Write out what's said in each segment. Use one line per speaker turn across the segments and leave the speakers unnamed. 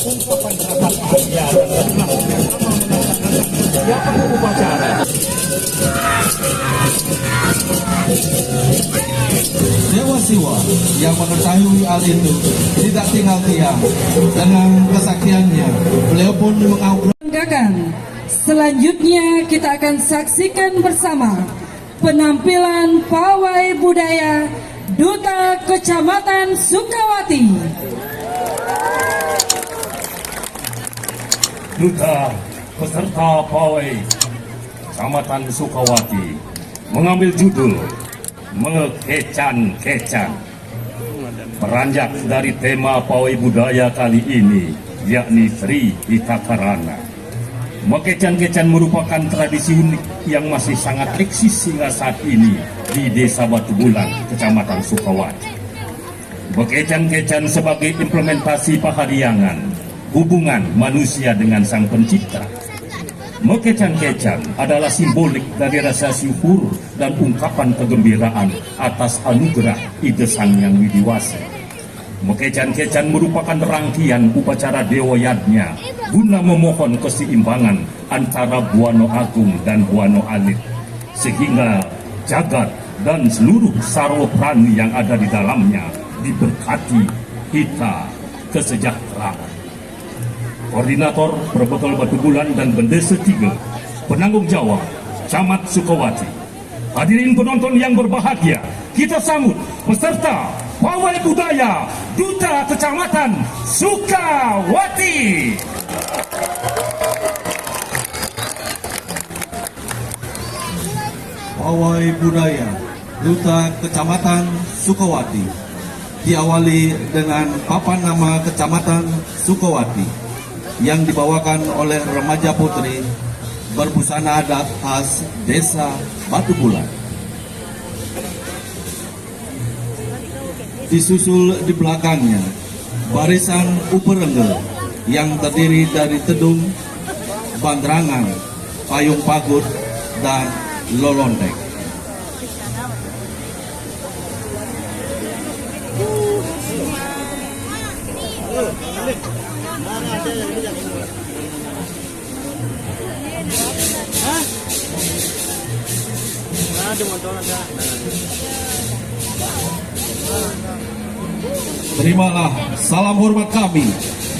ungkapan rasa bahagia dan siapa upacara.
Dewa Siwa yang mengetahui hal itu tidak tinggal diam. Dengan kesaktiannya, beliau pun mengaugurasikan.
Selanjutnya kita akan saksikan bersama penampilan pawai budaya Duta Kecamatan Sukawati.
Duta peserta pawai Kecamatan Sukawati mengambil judul Mekecan-kecan. Beranjak dari tema pawai budaya kali ini, yakni Sri Hitakarana. Mekecan-kecan merupakan tradisi unik yang masih sangat eksis hingga saat ini di Desa Batu Bulan, Kecamatan Sukawati. Mekecan-kecan sebagai implementasi pahadiangan hubungan manusia dengan Sang Pencipta. Mekecan-kecan adalah simbolik dari rasa syukur dan ungkapan kegembiraan atas anugerah Ide Sang Yang Widiwasa. Mekecan-kecan merupakan rangkaian upacara Dewa Yadnya guna memohon keseimbangan antara Buana Agung dan Buana Alit, sehingga jagat dan seluruh sarwa prani yang ada di dalamnya diberkati hita kesejahteraan. Koordinator Berbekal Batu Bulan dan Bendesa 3, penanggung jawab Camat Sukawati. Hadirin penonton yang berbahagia, kita sambut peserta pawai budaya Duta Kecamatan Sukawati.
Pawai budaya Duta Kecamatan Sukawati diawali dengan papan nama Kecamatan Sukawati yang dibawakan oleh remaja putri berbusana adat khas Desa Batu Bulan. Disusul di belakangnya barisan uperenggel yang terdiri dari tedung, bandrangan, payung pagut, dan lolondek. Terimalah salam hormat kami,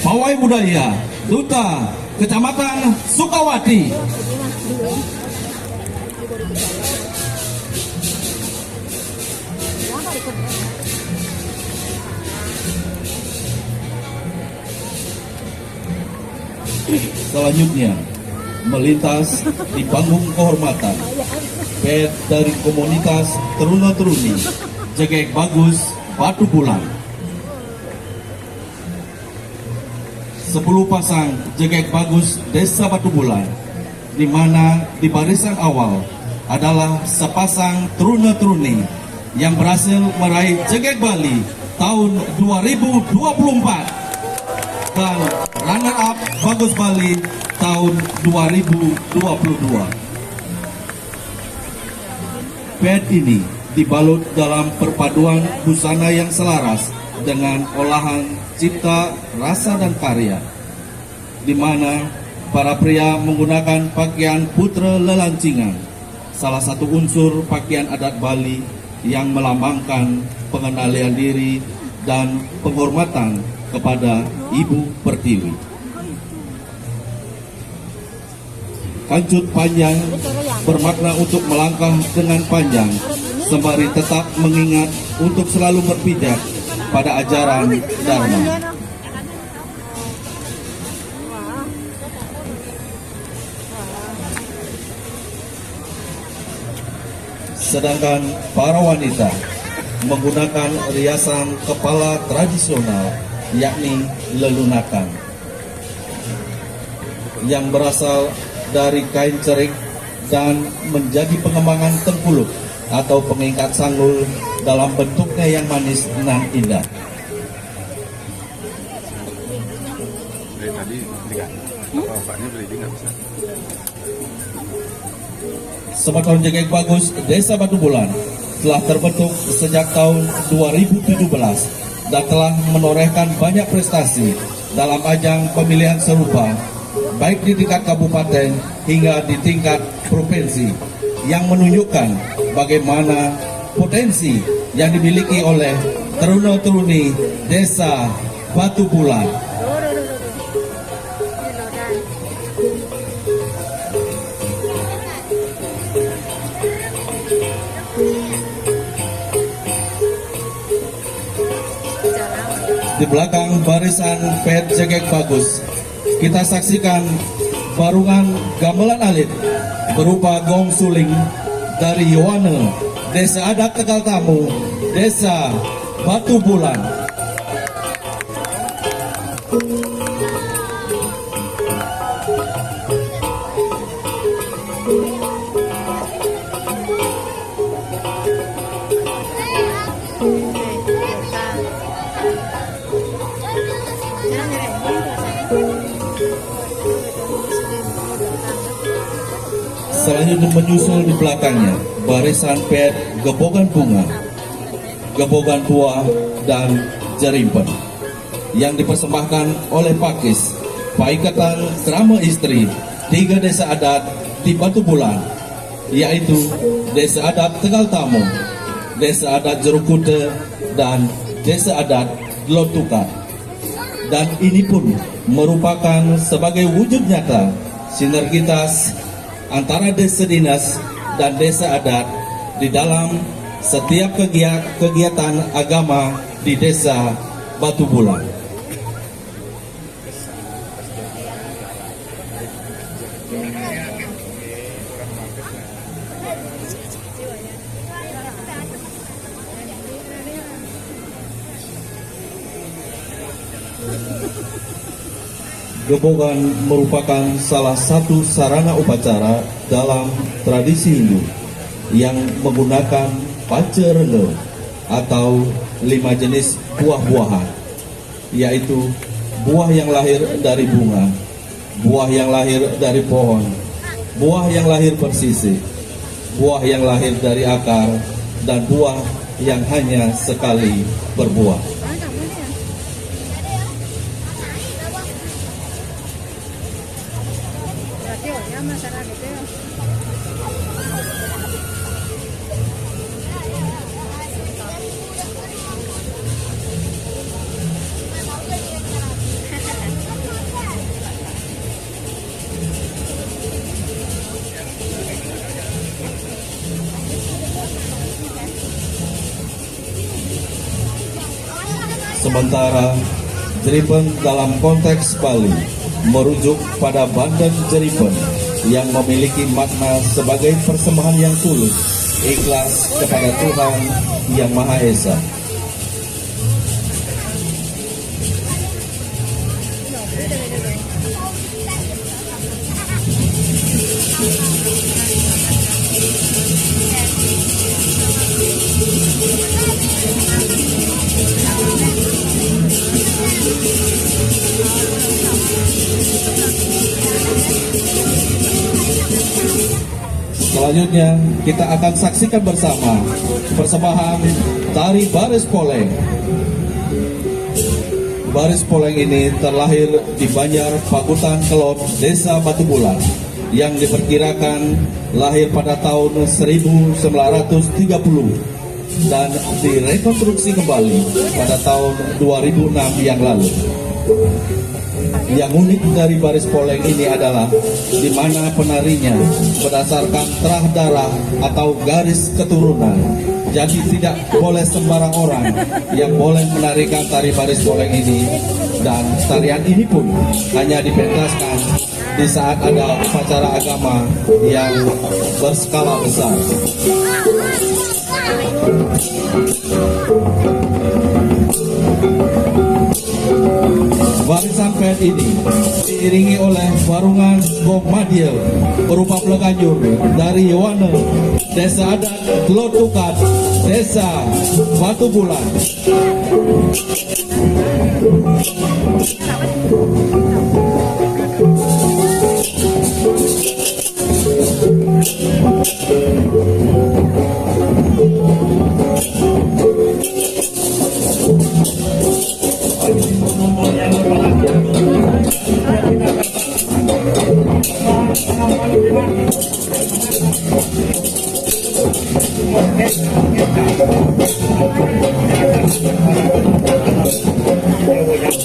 pawai budaya Duta Kecamatan Sukawati. Selanjutnya melintas di panggung kehormatan band dari komunitas Teruna-Teruni Jegek Bagus Batu Bulan. 10 pasang Jegek Bagus Desa Batu Bulan, di mana di barisan awal adalah sepasang Teruna-Teruni yang berhasil meraih Jegek Bali tahun 2024 dan runner up Bagus Bali tahun 2022. Band ini dibalut dalam perpaduan busana yang selaras dengan olahan cipta, rasa, dan karya, di mana para pria menggunakan pakaian putra lelancingan, salah satu unsur pakaian adat Bali yang melambangkan pengendalian diri dan penghormatan kepada Ibu Pertiwi. Kancut panjang bermakna untuk melangkah dengan panjang, sembari tetap mengingat untuk selalu berpijak pada ajaran Dharma. Sedangkan para wanita menggunakan riasan kepala tradisional, yakni lelunakan, yang berasal dari kain cerik dan menjadi pengembangan tengkuluk atau pengikat sanggul dalam bentuknya yang manis dan indah. Sebaton Jegek Bagus Desa Batu Bulan telah terbentuk sejak tahun 2017 dan telah menorehkan banyak prestasi dalam ajang pemilihan serupa, baik di tingkat kabupaten hingga di tingkat provinsi, yang menunjukkan bagaimana potensi yang dimiliki oleh teruna-teruni Desa Batu Bulan. Di belakang barisan pet cekek bagus, kita saksikan barungan gamelan alit berupa gong suling dari Yohane, Desa Adat Tegal Tamu, Desa Batu Bulan. Selanjutnya menyusul di belakangnya barisan pet gebogan bunga, gebogan buah, dan jerimpen yang dipersembahkan oleh Pakis, Paikatan Serama Istri 3 desa adat di Batu Bulan, yaitu Desa Adat Tegal Tamu, Desa Adat Jerukute, dan Desa Adat Lotuka. Dan ini pun merupakan sebagai wujud nyata sinergitas antara desa dinas dan desa adat di dalam setiap kegiatan agama di Desa Batu Bulan. Gebogan merupakan salah satu sarana upacara dalam tradisi Hindu yang menggunakan pacerele atau 5 jenis buah-buahan, yaitu buah yang lahir dari bunga, buah yang lahir dari pohon, buah yang lahir bersisi, buah yang lahir dari akar, dan buah yang hanya sekali berbuah. Sementara jeripen dalam konteks Bali merujuk pada bandeng jeripen yang memiliki makna sebagai persembahan yang tulus, ikhlas kepada Tuhan Yang Maha Esa. Selanjutnya kita akan saksikan bersama persembahan tari Baris Poleng. Baris Poleng ini terlahir di Banjar Pakutan Kelot, Desa Batu Bulan, yang diperkirakan lahir pada tahun 1930 dan direkonstruksi kembali pada tahun 2006 yang lalu. Yang unik dari Baris Poleng ini adalah di mana penarinya berdasarkan terah darah atau garis keturunan. Jadi tidak boleh sembarang orang yang boleh menarikan tari Baris Poleng ini, dan tarian ini pun hanya dipentaskan di saat ada upacara agama yang berskala besar. Barisan pet ini diiringi oleh barungan gong madya berupa pleganjur dari Yohane, Desa Adat Lotukat, Desa Batu Bulan. Yang berbahagia
dewa yang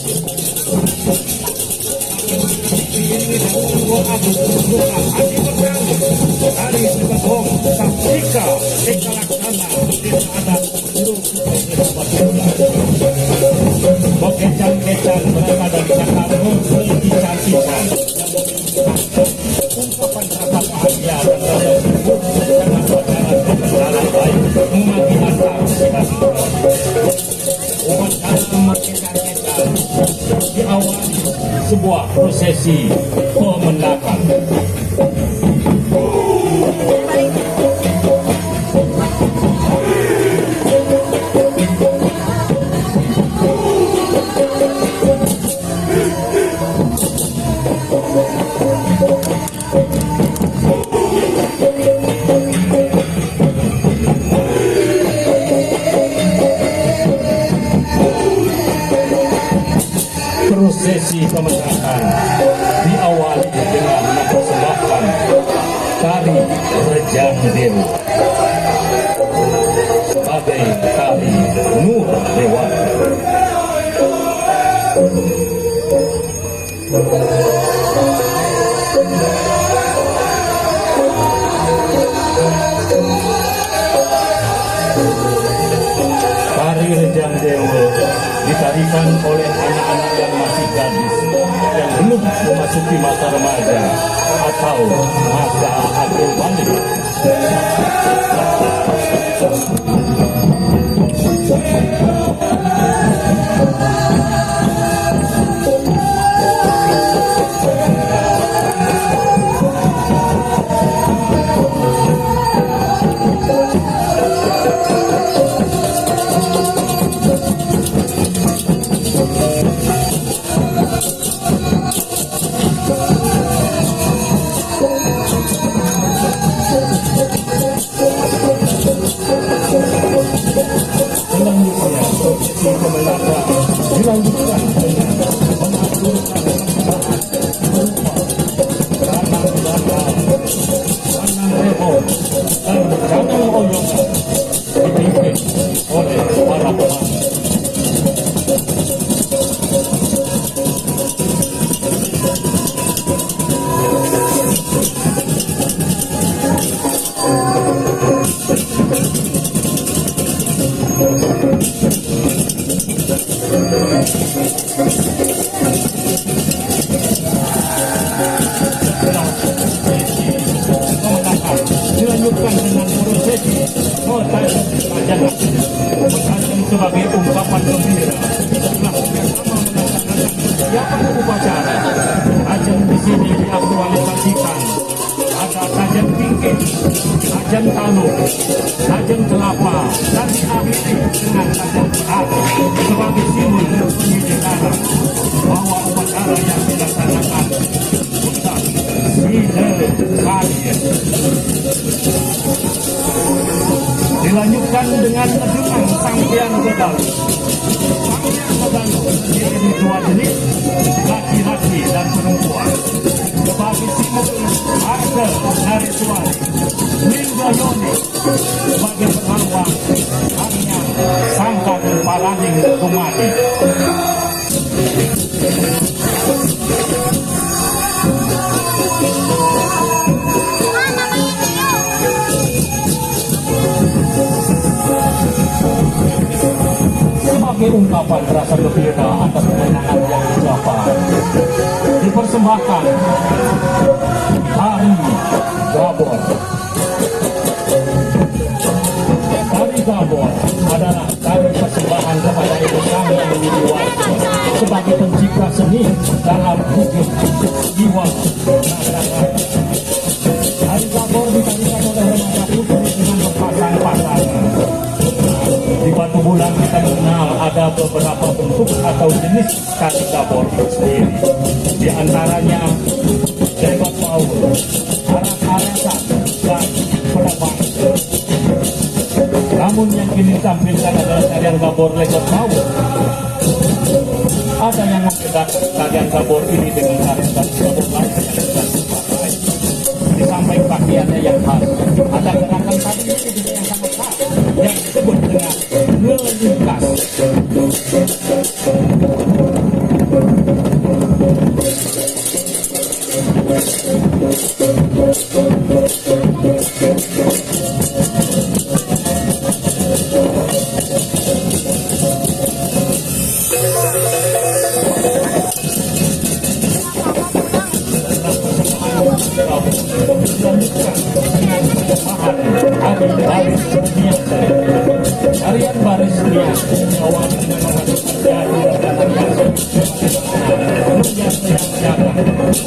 dari Sebetong Sampika Eka Laksana Desa Adat Kecang-kecang mereka dari kata mengkican-kican ungkapan rasa bahagia dan rasa syukur karena pacaran berjalan baik memaki antar kita semua. Upacara mengkican-kican diawali sebuah prosesi pemendakan. Prosesi pemendakan diawali dengan mempersembahkan tari Rejang Dewa sebagai tari Nur Dewa. Tari Rejang Dewa ditarikan oleh anak-anak yang masih gadis yang belum memasuki masa remaja atau masa akhir balik. Dilanjutkan dengan mengaturkan tanam repot dan jangan oyongan dipimpin oleh para pemain. Dilanjutkan dengan prosesi Pajangan sebagai ungkapan gembira setelah bersama melaksanakan persiapan upacara. Ajang di sini diaktualisasikan ada sajen tinggi, sajen taluk, sajen kelapa, dan diakhiri dengan sajen berat sebagai simbol penyidikan bahwa upacara yang dilaksanakan sudah dilaksanakan. Dilanjutkan dengan dengan Sanghyang Bedalu. Sanghyang Bedalu terdiri dua jenis, laki-laki dan perempuan. Sebagai simbol harga dari suami, Lingga Yoni sebagai penawar hanya sangka dan paraning kumati. Sebagai ungkapan rasa gembira atas kemenangan yang dicapai, dipersembahkan tari Gabor. Tari Gabor adalah tari persembahan kepada Ibu Sang yang Widiwati sebagai pencipta seni dalam hidup jiwa masyarakat. Tari Gabor ditarikan oleh remaja putri dengan berpasang-pasangan. Di Batu Bulan kita mengenal ada beberapa bentuk atau jenis tari Gabor sendiri. Di antaranya Lewat Power, Arak-arakan, dan Penebang. Namun yang kini ditampilkan adalah tarian Gabor Lewat Power. Ada yang membedakan tarian Gabor ini dengan tarian Gabor lain yang tidak dipakai. Di samping pakaiannya yang khas, ada gerakan tari ini yang sangat khas yang disebut dengan ngelingkas. Harian baris dia awal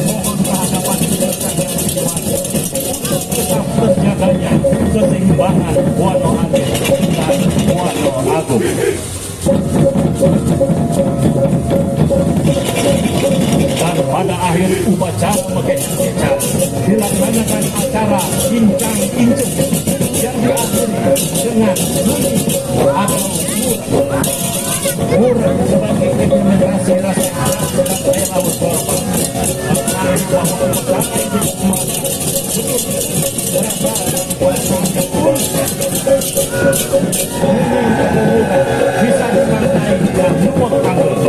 mohon kehadapan tetap terjaganya keseimbangan Wano Ageng dan Wano Agung. Dan pada akhir upacara mekecang-kecang dilaksanakan acara incang-incung yang diakhiri dengan bunyi atau murah sebagai implementasi rasa dan relawan Bapak. Bahwa upacara itu bisa dimaknai dan luar tanggung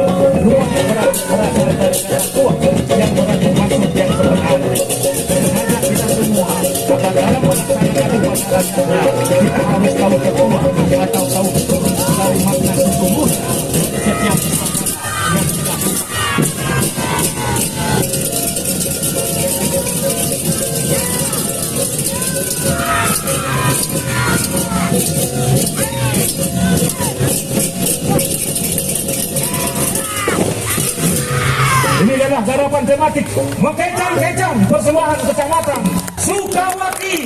luar berasal dari kata tua yang berarti maksud yang sebenarnya dan hanya kita semua akan dalam melaksanakan upacaranya kita harus tahu ketua atau tahu dari makna sesungguhnya setiap upacara yang dilakukan. Ini adalah garapan tematik Mekecang-Kecang persembahan Kecamatan Sukawati.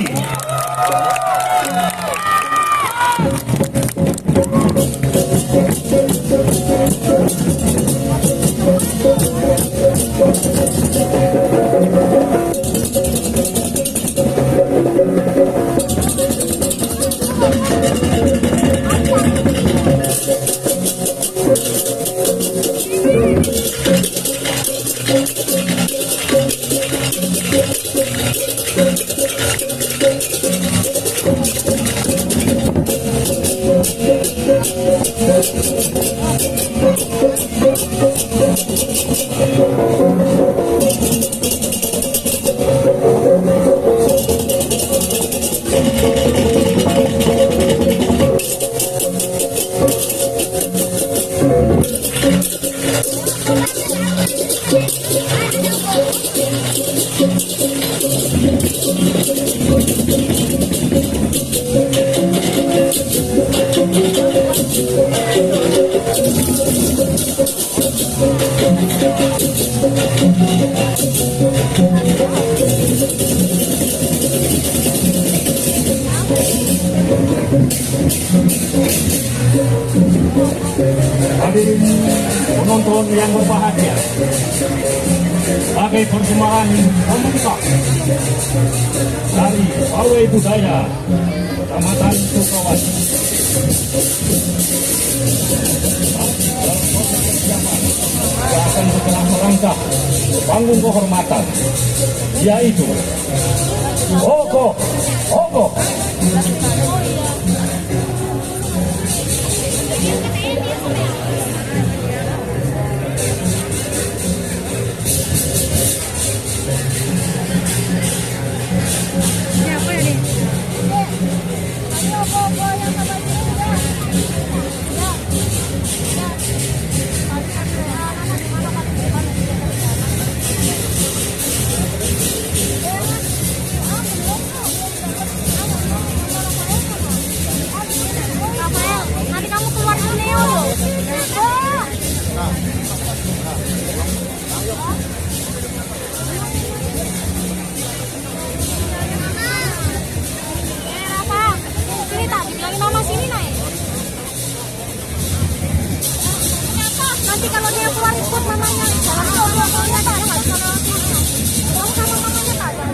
Hadirin penonton yang berbahagia, sebagai persembahan pembuka dari pawai budaya Kecamatan Sukawati, akan setelah merangkap panggung kehormatan, yaitu Ogoh Ogoh.
Nanti kalau dia keluar ikut mamanya, jangan keluar mamanya tak ada nggak sama mamanya tak ada.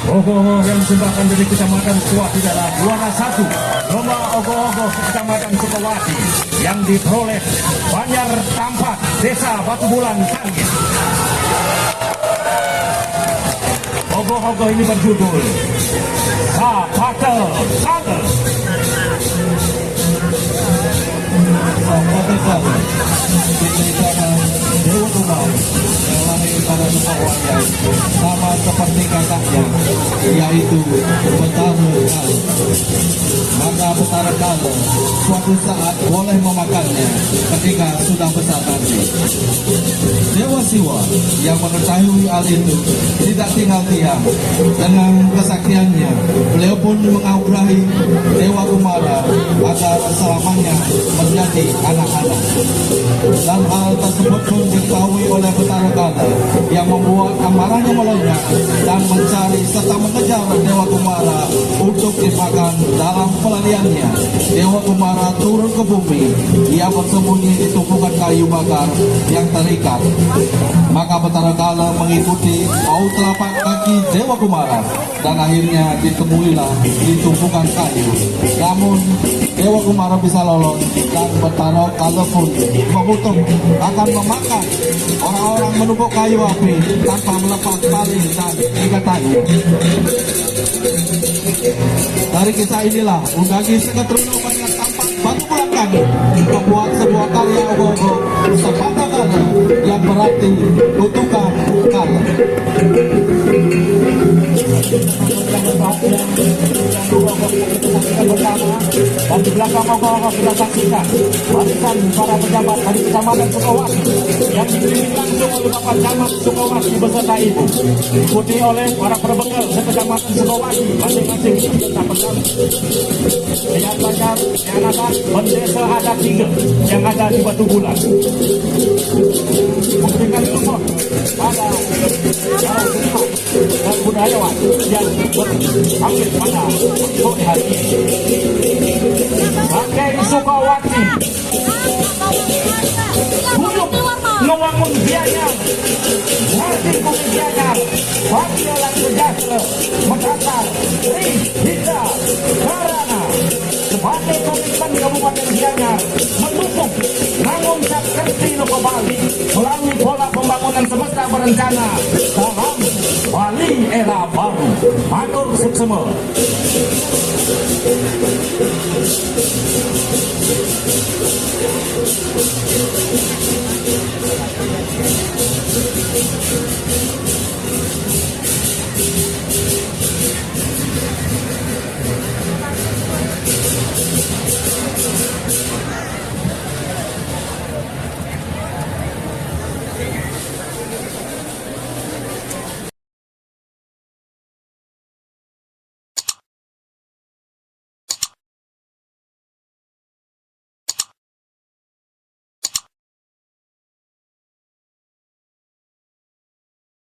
Ogoh-ogoh yang disembahkan dari Kecamatan Sukawati adalah juara 1 lomba ogoh-ogoh Kecamatan Sukawati yang diperoleh Banjar Tampak Desa Batu Bulan Sangit. Ogoh-ogoh ini berjudul Sapaka Battle Saga.
Dewa Tunggal yang lahir pada Sukawati sama seperti kakaknya, yaitu Betara Kala. Maka Betara Kala suatu saat boleh memakannya ketika sudah besar nanti. Dewa Siwa yang mengetahui hal itu tidak tinggal diam. Dengan kesaktiannya, beliau pun menganugerahi Dewa Kumara agar selamanya menjadi anak-anak. Dan hal tersebut pun diketahui oleh Betara Kala yang membuat amarahnya melonjak dan mencari serta mengejar Dewa Kumara untuk dimakan. Dalam pelariannya, Dewa Kumara turun ke bumi. Ia bersembunyi di tumpukan kayu bakar yang terikat. Maka Betara Kala mengikuti bau telapak kaki Dewa Kumara dan akhirnya ditemuilah di tumpukan kayu. Namun Dewa Kumara bisa lolos dan Betara Kala pun mengutuk akan memakan orang-orang menumpuk kayu api tanpa melepas tali dan ikatannya. Dari kisah inilah Undagi Seketruna melihat tampak batu belakang membuat sebuah karya ogo-ogo Sepata Kala yang berarti kutukan Kala.
Dan di belakang ogo-ogo sudah saksikan barisan para pejabat dari Kecamatan Sukawati yang dipimpin langsung oleh Bapak Camat Sukawati beserta ibu, diikuti oleh para perbekal sekecamatan Sukawati masing-masing beserta pegawai. Lihat Banjar, Yanatan, Bendesa ada 3 yang ada di Batu Bulan. Memberikan support pada para seniman dan budayawan yang berambil pada sore hari ini. Pakai Sukawati Buyuk ngewangun biaya Hati kumi biaya Wakil sejahtera Makassar Hingga Karana sebagai komitmen Kabupaten Gianyar mendukung Nangun Sakerti Loko Bali melalui pola pembangunan semesta berencana dalam Bali era baru. Matur suksema.